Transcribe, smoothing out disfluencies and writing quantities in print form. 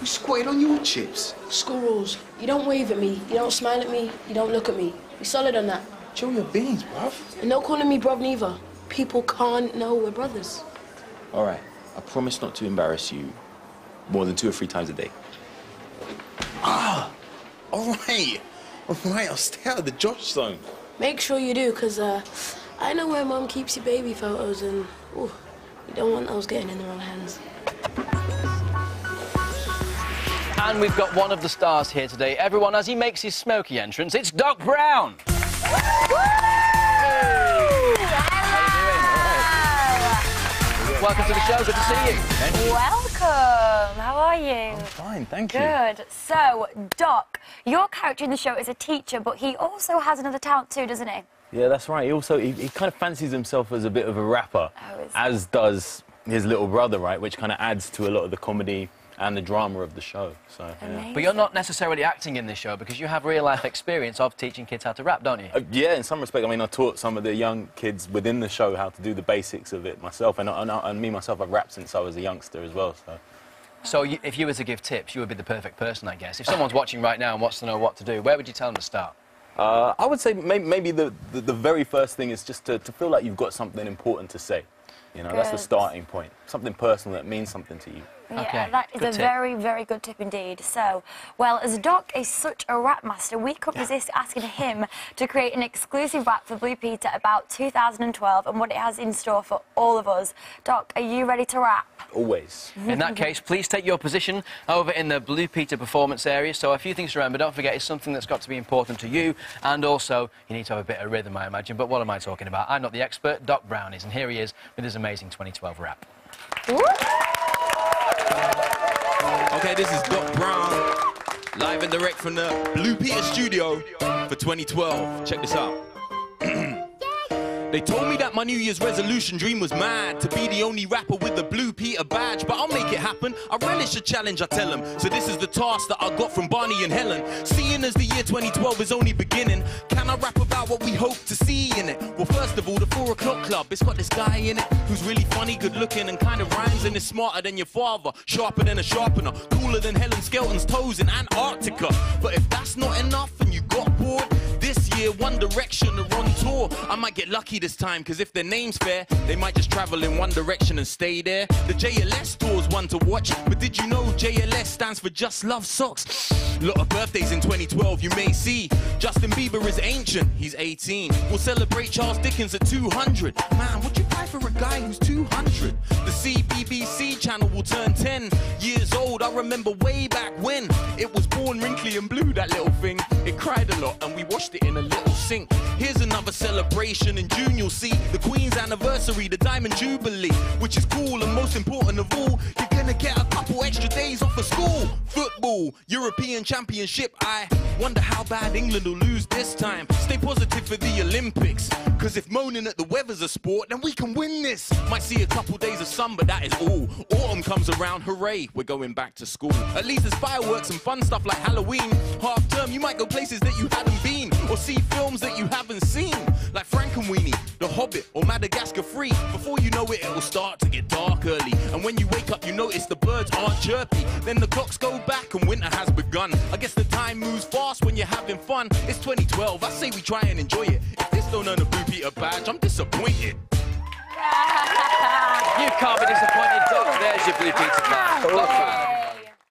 You squatted on your chips. School rules. You don't wave at me, you don't smile at me, you don't look at me. Be solid on that. Chill your beans, bruv. And no calling me bruv neither. People can't know we're brothers. All right, I promise not to embarrass you more than 2 or 3 times a day. Ah, all right. All right, I'll stay out of the Josh zone. Make sure you do, because I know where Mum keeps your baby photos, and ooh, you don't want those getting in the wrong hands. And we've got one of the stars here today. Everyone, as he makes his smoky entrance, it's Doc Brown. Welcome to the show. Good to see you. Welcome. How are you? I'm fine, thank you. Good. So, Doc, your character in the show is a teacher, but he also has another talent too, doesn't he? Yeah, that's right. He also he kind of fancies himself as a bit of a rapper, as does his little brother, right? Which kind of adds to a lot of the comedy and the drama of the show. So, yeah. But you're not necessarily acting in this show because you have real-life experience of teaching kids how to rap, don't you? Yeah, in some respect. I mean, I taught some of the young kids within the show how to do the basics of it myself, and me myself, I've rapped since I was a youngster as well. So if you were to give tips, you would be the perfect person, I guess. If someone's watching right now and wants to know what to do, where would you tell them to start? I would say maybe the very first thing is just to feel like you've got something important to say. You know, that's the starting point. Something personal that means something to you. Yeah, okay, that is a very, very good tip indeed. So, well, as Doc is such a rap master, we couldn't resist asking him to create an exclusive rap for Blue Peter about 2012 and what it has in store for all of us. Doc, are you ready to rap? Always. In that case, please take your position over in the Blue Peter performance area. So a few things to remember. Don't forget, it's something that's got to be important to you, and also you need to have a bit of rhythm, I imagine. But what am I talking about? I'm not the expert. Doc Brown is, and here he is with his amazing 2012 rap. Okay, this is Doc Brown, live and direct from the Blue Peter studio for 2012. Check this out. They told me that my New Year's resolution dream was mad, to be the only rapper with the Blue Peter badge, but I'll make it happen. I relish a challenge, I tell them. So this is the task that I got from Barney and Helen. Seeing as the year 2012 is only beginning, can I rap about what we hope to see in it? Well, first of all, the 4 o'clock club, it's got this guy in it who's really funny, good looking, and kind of rhymes, and is smarter than your father, sharper than a sharpener, cooler than Helen Skelton's toes in Antarctica. But if that's not enough and you got bored, this year One Direction are on tour. I might get lucky this time, cause if their name's fair, they might just travel in one direction and stay there. The JLS tour's one to watch, but did you know JLS stands for Just Love Socks? Lot of birthdays in 2012 you may see. Justin Bieber is ancient, he's 18. We'll celebrate Charles Dickens at 200. Man, would you buy for a guy who's 200? The CBBC channel will turn 10 years old. I remember way back when it was born wrinkly and blue, that little thing. It cried a lot and we washed it in a little sink. Here's another celebration. In June you'll see the Queen's anniversary, the Diamond Jubilee, which is cool, and most important of all, you're gonna get a couple extra days off of school. Football, European Championship, I wonder how bad England will lose this time. Stay positive for the Olympics, cause if moaning at the weather's a sport, then we can win this. Might see a couple days of sun, but that is all. Autumn comes around, hooray, we're going back to school. At least there's fireworks and fun stuff like Halloween. Half term, you might go places that you hadn't been, or see films that you haven't seen, like Frankenweenie, The Hobbit, or Madagascar 3. Before you know it, it'll start to get dark early, and when you wake up you notice the birds aren't chirpy. Then the clocks go back and winter has begun. I guess the time moves fast when you're having fun. It's 2012, I say we try and enjoy it. If this don't earn a Blue Peter badge, I'm disappointed. You can't be disappointed, Doc. There's your Blue Peter badge.